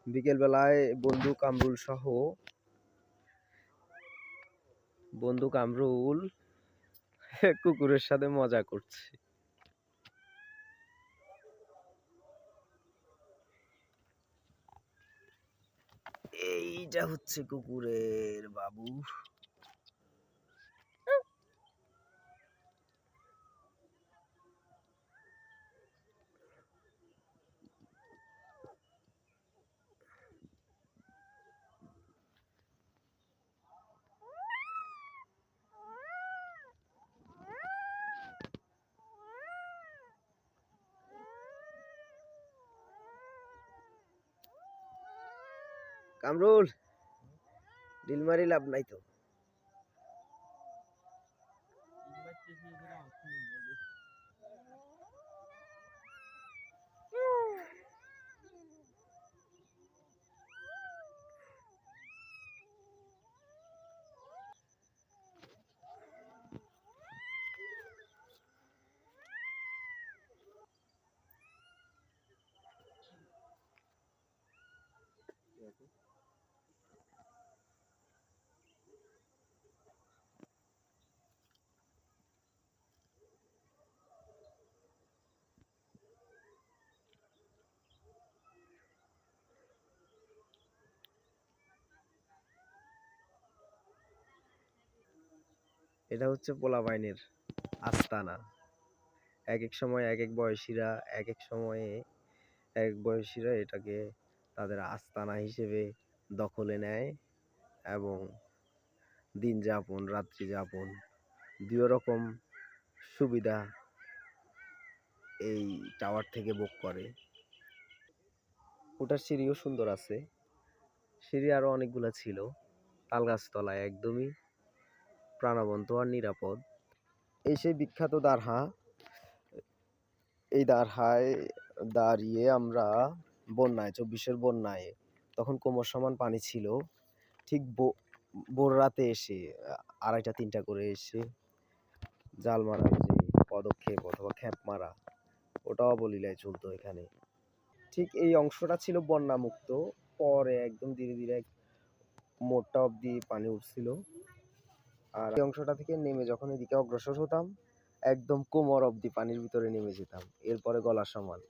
বিকেল বেলায় বন্ধু কামরুল কুকুরের সাথে মজা করছে। এইটা হচ্ছে কুকুরের বাবু। কামরুল, ডিল মারি লাভ নাই তো। এটা হচ্ছে পোলাপাইনের আস্তানা। এক এক সময় এক এক বয়সীরা এটাকে তাদের আস্তানা হিসেবে দখলে নেয় এবং দিন যাপন, রাত্রি যাপন দুই রকম সুবিধা এই টাওয়ার থেকে ভোগ করে। ওটার সিঁড়িও সুন্দর আছে। সিঁড়ি আরো অনেকগুলা ছিল। তালগাছতলায় একদমই প্রাণবন্ত আর নিরাপদ। এই সেই বিখ্যাত দারহা। এই দারহায় দাঁড়িয়ে আমরা 24-এর বন্যায়, তখন কোমর সমান পানি ছিল, ঠিক ভোর রাতে এসে 2:30-3টা করে এসে জাল মারার যে পদক্ষেপ অথবা খ্যাপ মারা, ওটাও অবলীলায় চলতো এখানে। ঠিক এই অংশটা ছিল বন্যামুক্ত। পরে একদম ধীরে ধীরে মোড়টা অব্দি পানি উঠছিল। আর এই অংশটা থেকে নেমে যখন এদিকে অগ্রসর হতাম, একদম কোমর অব্দি পানির ভিতরে নেমে যেতাম, এরপরে গলা সমান।